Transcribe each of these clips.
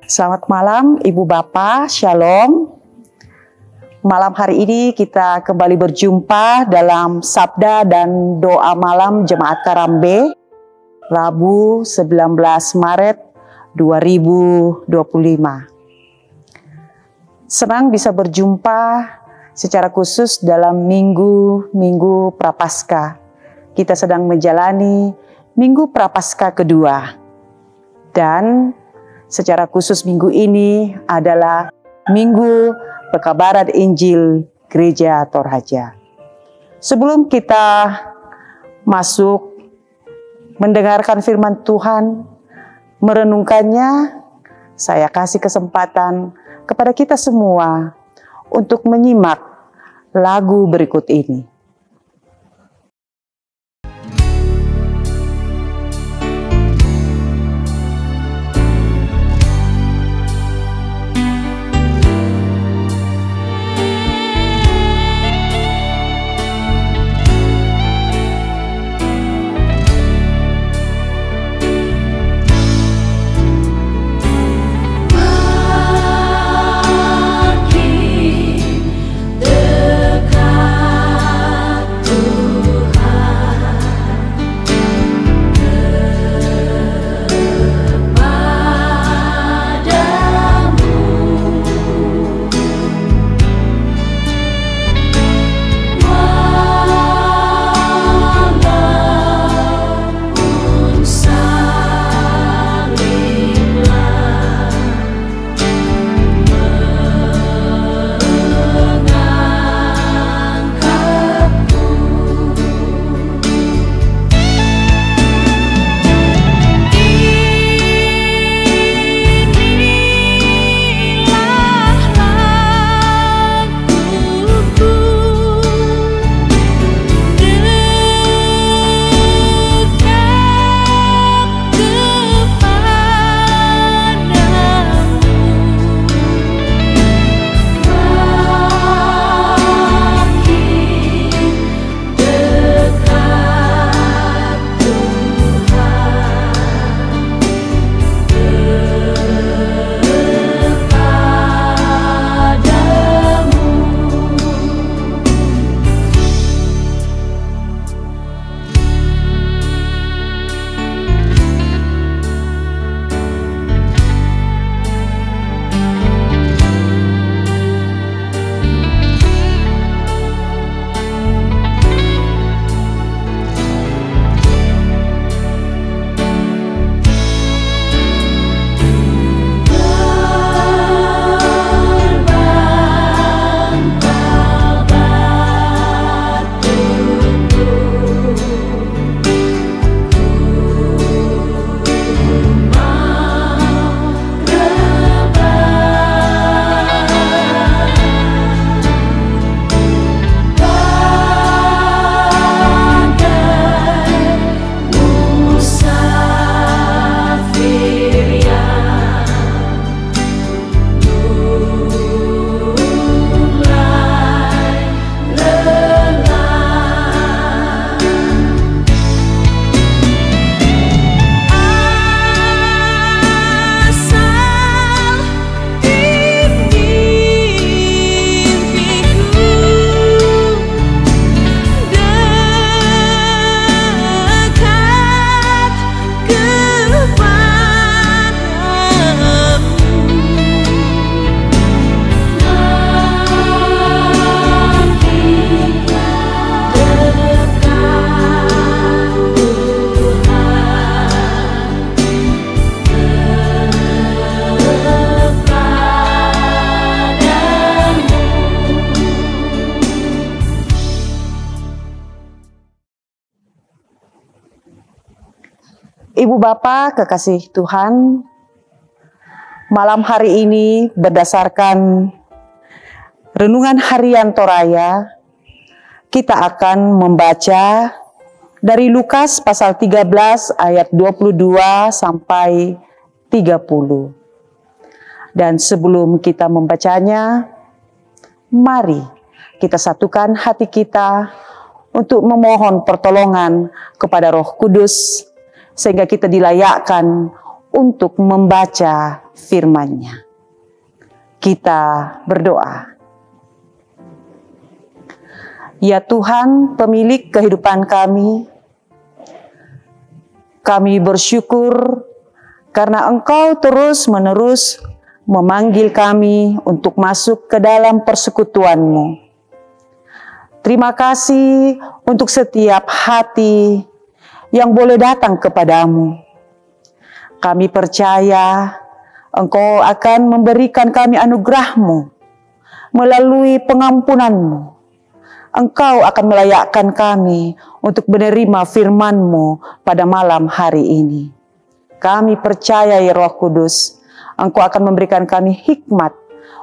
Selamat malam Ibu Bapak, Shalom. Malam hari ini kita kembali berjumpa dalam Sabda dan Doa Malam Jemaat Karambe, Rabu 19 Maret 2025. Senang bisa berjumpa secara khusus dalam minggu Prapaskah. Kita sedang menjalani Minggu Prapaskah kedua. Dan secara khusus minggu ini adalah Minggu Pekabaran Injil Gereja Toraja. Sebelum kita masuk mendengarkan firman Tuhan, merenungkannya, saya kasih kesempatan kepada kita semua untuk menyimak lagu berikut ini. Ibu Bapak kekasih Tuhan, malam hari ini berdasarkan Renungan Harian Toraya, kita akan membaca dari Lukas pasal 13 ayat 22 sampai 30. Dan sebelum kita membacanya, mari kita satukan hati kita untuk memohon pertolongan kepada Roh Kudus, sehingga kita dilayakkan untuk membaca firman-Nya. Kita berdoa. Ya Tuhan, pemilik kehidupan kami bersyukur karena Engkau terus-menerus memanggil kami untuk masuk ke dalam persekutuan-Mu. Terima kasih untuk setiap hati yang boleh datang kepadamu. Kami percaya Engkau akan memberikan kami anugerah-Mu melalui pengampunan-Mu. Engkau akan melayakkan kami untuk menerima firman-Mu pada malam hari ini. Kami percaya ya Roh Kudus, Engkau akan memberikan kami hikmat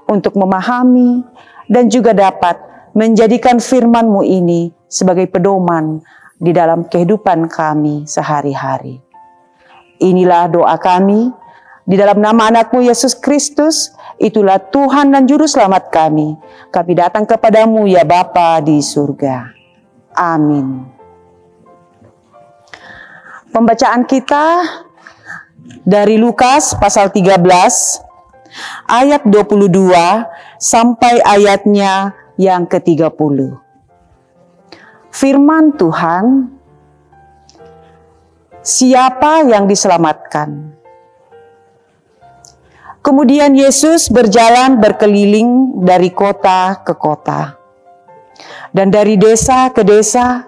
untuk memahami dan juga dapat menjadikan firman-Mu ini sebagai pedoman di dalam kehidupan kami sehari-hari. Inilah doa kami, di dalam nama anak-Mu Yesus Kristus, itulah Tuhan dan Juru Selamat kami. Kami datang kepadamu ya Bapa di surga. Amin. Pembacaan kita dari Lukas pasal 13, ayat 22 sampai ayatnya yang ke-30. Firman Tuhan, siapa yang diselamatkan? Kemudian Yesus berjalan berkeliling dari kota ke kota dan dari desa ke desa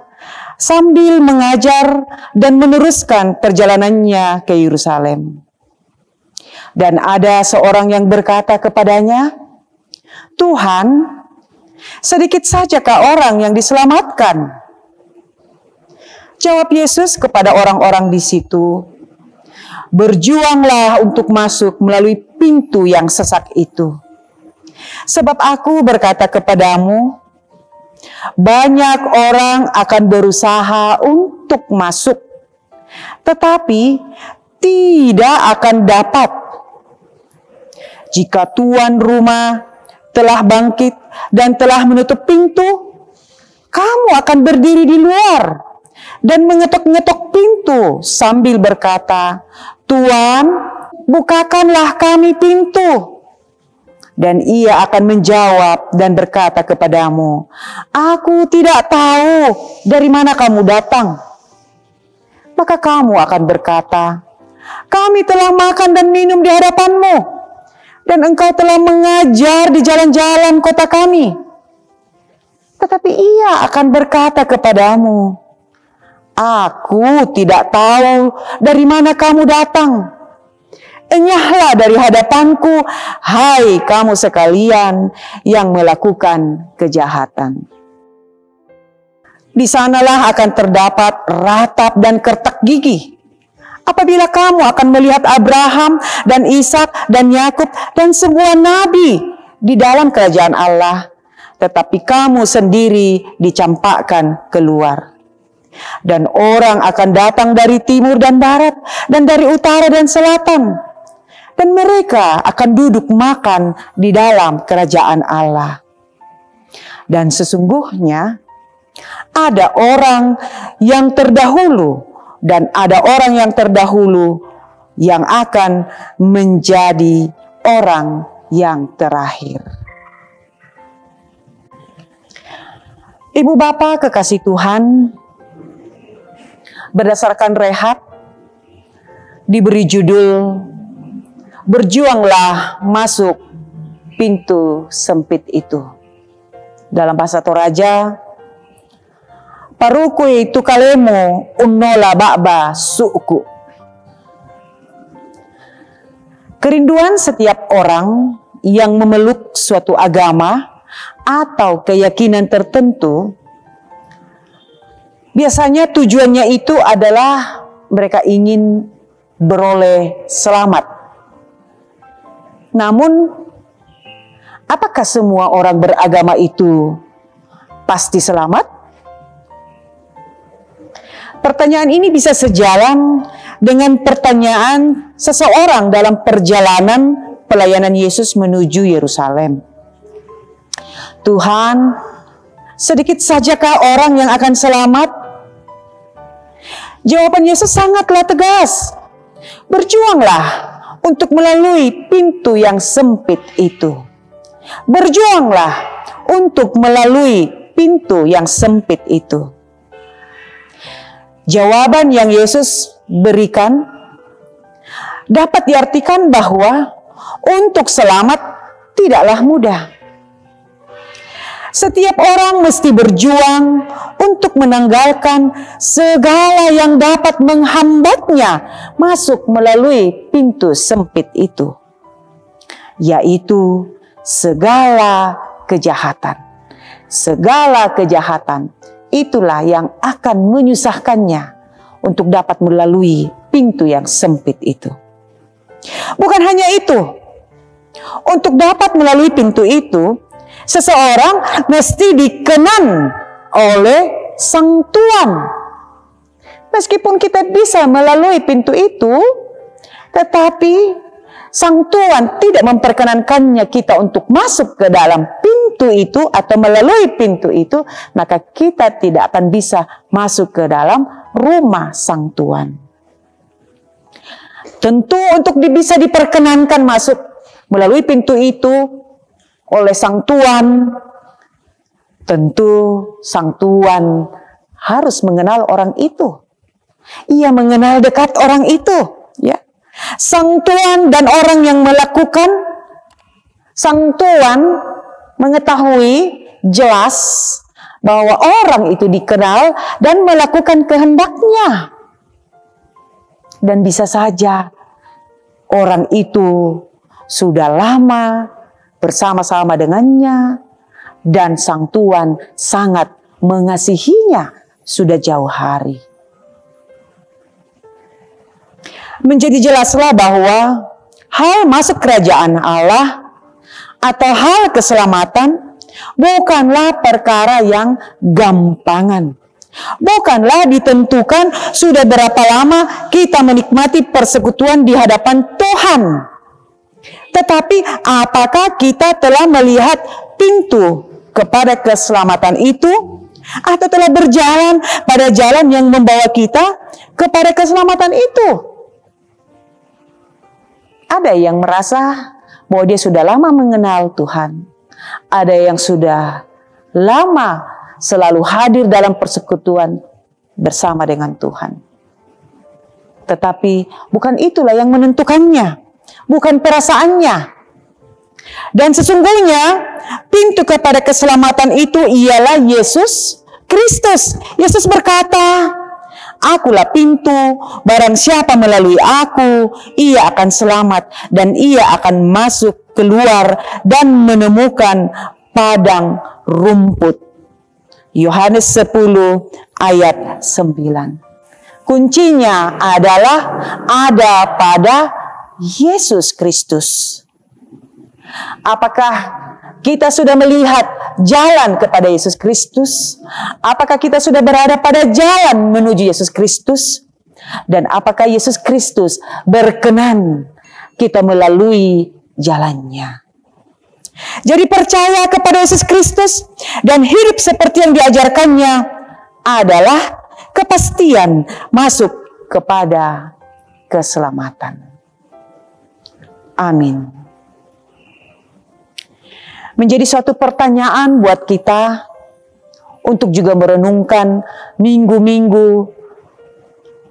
sambil mengajar dan meneruskan perjalanannya ke Yerusalem. Dan ada seorang yang berkata kepadanya, "Tuhan, sedikit sajakah orang yang diselamatkan?" Jawab Yesus kepada orang-orang di situ, "Berjuanglah untuk masuk melalui pintu yang sesak itu. Sebab aku berkata kepadamu, banyak orang akan berusaha untuk masuk, tetapi tidak akan dapat. Jika tuan rumah telah bangkit dan telah menutup pintu, kamu akan berdiri di luar dan mengetuk-ngetuk pintu sambil berkata, 'Tuan, bukakanlah kami pintu.' Dan ia akan menjawab dan berkata kepadamu, 'Aku tidak tahu dari mana kamu datang.' Maka kamu akan berkata, 'Kami telah makan dan minum di hadapanmu, dan engkau telah mengajar di jalan-jalan kota kami.' Tetapi ia akan berkata kepadamu, 'Aku tidak tahu dari mana kamu datang. Enyahlah dari hadapanku, hai kamu sekalian yang melakukan kejahatan.' Di sanalah akan terdapat ratap dan kertak gigi, apabila kamu akan melihat Abraham dan Ishak dan Yakub dan semua nabi di dalam kerajaan Allah, tetapi kamu sendiri dicampakkan keluar. Dan orang akan datang dari timur dan barat, dan dari utara dan selatan, dan mereka akan duduk makan di dalam kerajaan Allah. Dan sesungguhnya ada orang yang terdahulu dan ada orang yang terdahulu yang akan menjadi orang yang terakhir." Ibu Bapa kekasih Tuhan, berdasarkan Rehab diberi judul "Berjuanglah masuk pintu sempit itu." Dalam bahasa Toraja, "Parukui itu kalemo unnola ba'ba su'ku." Kerinduan setiap orang yang memeluk suatu agama atau keyakinan tertentu, biasanya tujuannya itu adalah mereka ingin beroleh selamat. Namun, apakah semua orang beragama itu pasti selamat? Pertanyaan ini bisa sejalan dengan pertanyaan seseorang dalam perjalanan pelayanan Yesus menuju Yerusalem. "Tuhan, sedikit sajakah orang yang akan selamat?" Jawaban Yesus sangatlah tegas. Berjuanglah untuk melalui pintu yang sempit itu. Berjuanglah untuk melalui pintu yang sempit itu. Jawaban yang Yesus berikan dapat diartikan bahwa untuk selamat tidaklah mudah. Setiap orang mesti berjuang untuk menanggalkan segala yang dapat menghambatnya masuk melalui pintu sempit itu, yaitu segala kejahatan. Segala kejahatan itulah yang akan menyusahkannya untuk dapat melalui pintu yang sempit itu. Bukan hanya itu, untuk dapat melalui pintu itu, seseorang mesti dikenan oleh Sang Tuan. Meskipun kita bisa melalui pintu itu, tetapi Sang Tuan tidak memperkenankannya kita untuk masuk ke dalam pintu itu atau melalui pintu itu, maka kita tidak akan bisa masuk ke dalam rumah Sang Tuan. Tentu untuk bisa diperkenankan masuk melalui pintu itu oleh Sang Tuan, tentu Sang Tuan harus mengenal orang itu. Ia mengenal dekat orang itu, ya. Sang Tuan dan orang yang melakukan, Sang Tuan mengetahui jelas bahwa orang itu dikenal dan melakukan kehendaknya. Dan bisa saja orang itu sudah lama bersama-sama dengannya dan Sang Tuan sangat mengasihinya sudah jauh hari. Menjadi jelaslah bahwa hal masuk kerajaan Allah atau hal keselamatan bukanlah perkara yang gampangan. Bukanlah ditentukan sudah berapa lama kita menikmati persekutuan di hadapan Tuhan. Tetapi apakah kita telah melihat pintu kepada keselamatan itu? Atau telah berjalan pada jalan yang membawa kita kepada keselamatan itu? Ada yang merasa bahwa dia sudah lama mengenal Tuhan. Ada yang sudah lama selalu hadir dalam persekutuan bersama dengan Tuhan. Tetapi bukan itulah yang menentukannya, bukan perasaannya. Dan sesungguhnya pintu kepada keselamatan itu ialah Yesus Kristus. Yesus berkata, "Akulah pintu, barang siapa melalui aku, ia akan selamat dan ia akan masuk keluar dan menemukan padang rumput." Yohanes 10 ayat 9. Kuncinya adalah ada pada Yesus Kristus. Apakah kita sudah melihat jalan kepada Yesus Kristus? Apakah kita sudah berada pada jalan menuju Yesus Kristus? Dan apakah Yesus Kristus berkenan kita melalui jalannya? Jadi percaya kepada Yesus Kristus dan hidup seperti yang diajarkannya adalah kepastian masuk kepada keselamatan. Amin. Menjadi suatu pertanyaan buat kita untuk juga merenungkan minggu-minggu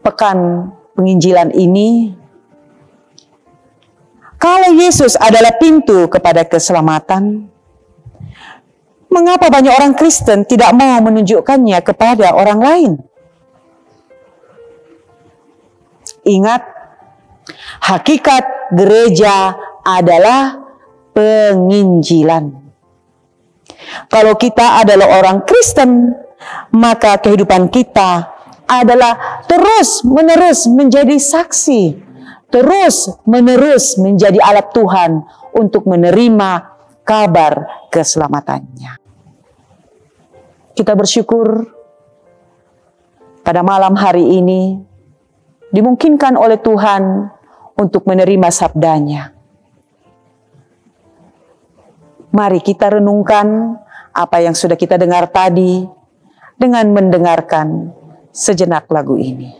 pekan penginjilan ini. Kalau Yesus adalah pintu kepada keselamatan, mengapa banyak orang Kristen tidak mau menunjukkannya kepada orang lain? Ingat, hakikat gereja adalah penginjilan. Kalau kita adalah orang Kristen, maka kehidupan kita adalah terus-menerus menjadi saksi, terus-menerus menjadi alat Tuhan untuk menerima kabar keselamatannya. Kita bersyukur pada malam hari ini dimungkinkan oleh Tuhan untuk menerima sabdanya. Mari kita renungkan apa yang sudah kita dengar tadi dengan mendengarkan sejenak lagu ini.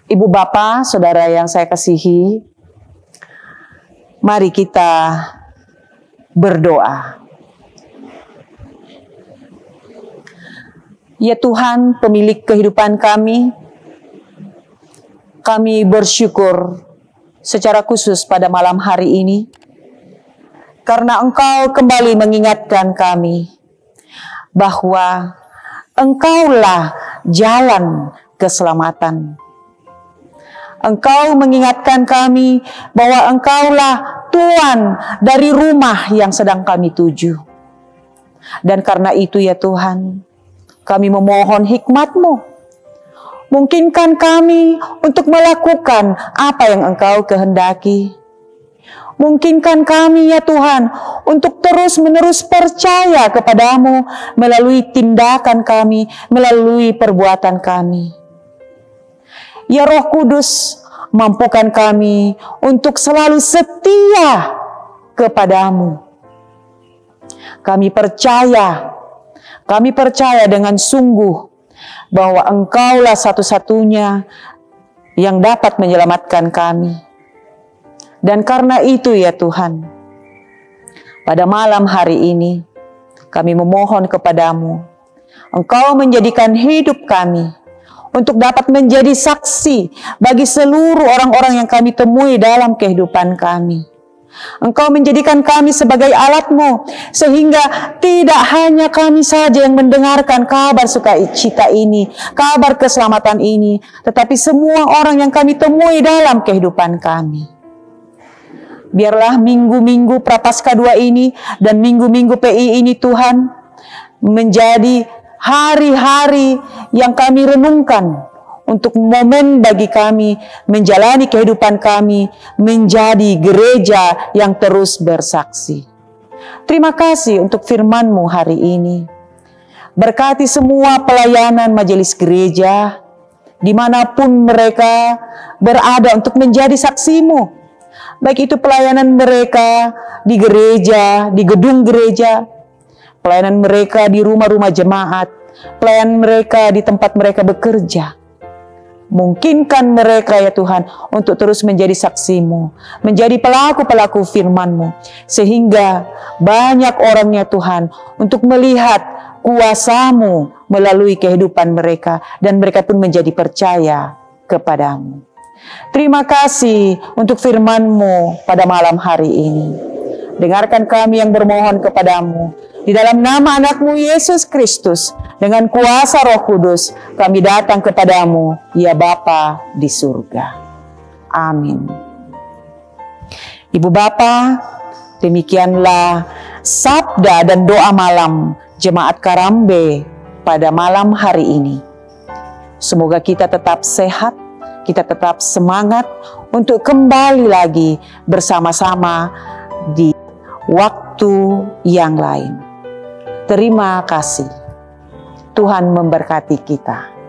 Ibu Bapa, Saudara yang saya kasihi, mari kita berdoa. Ya Tuhan, pemilik kehidupan kami bersyukur secara khusus pada malam hari ini, karena Engkau kembali mengingatkan kami bahwa Engkaulah jalan keselamatan. Engkau mengingatkan kami bahwa Engkaulah Tuhan dari rumah yang sedang kami tuju. Dan karena itu ya Tuhan, kami memohon hikmat-Mu. Mungkinkan kami untuk melakukan apa yang Engkau kehendaki. Mungkinkan kami ya Tuhan untuk terus-menerus percaya kepadamu melalui tindakan kami, melalui perbuatan kami. Ya Roh Kudus, mampukan kami untuk selalu setia kepadamu. Kami percaya dengan sungguh bahwa Engkaulah satu-satunya yang dapat menyelamatkan kami. Dan karena itu ya Tuhan, pada malam hari ini kami memohon kepadamu, Engkau menjadikan hidup kami untuk dapat menjadi saksi bagi seluruh orang-orang yang kami temui dalam kehidupan kami. Engkau menjadikan kami sebagai alat-Mu, sehingga tidak hanya kami saja yang mendengarkan kabar sukacita ini, kabar keselamatan ini, tetapi semua orang yang kami temui dalam kehidupan kami. Biarlah minggu-minggu Prapaskah 2 ini dan minggu-minggu PI ini Tuhan menjadi hari-hari yang kami renungkan untuk momen bagi kami menjalani kehidupan kami menjadi gereja yang terus bersaksi. Terima kasih untuk firman-Mu hari ini. Berkati semua pelayanan majelis gereja dimanapun mereka berada untuk menjadi saksi-Mu. Baik itu pelayanan mereka di gereja, di gedung gereja, pelayanan mereka di rumah-rumah jemaat, pelayanan mereka di tempat mereka bekerja. Mungkinkan mereka ya Tuhan untuk terus menjadi saksi-Mu, menjadi pelaku-pelaku firman-Mu, sehingga banyak orang ya Tuhan untuk melihat kuasa-Mu melalui kehidupan mereka, dan mereka pun menjadi percaya kepadamu. Terima kasih untuk firman-Mu pada malam hari ini. Dengarkan kami yang bermohon kepadamu. Di dalam nama anak-Mu Yesus Kristus, dengan kuasa Roh Kudus, kami datang kepadamu, ya Bapa di surga. Amin. Ibu Bapa, demikianlah sabda dan doa malam Jemaat Karambe pada malam hari ini. Semoga kita tetap sehat, kita tetap semangat untuk kembali lagi bersama-sama di waktu yang lain. Terima kasih. Tuhan memberkati kita.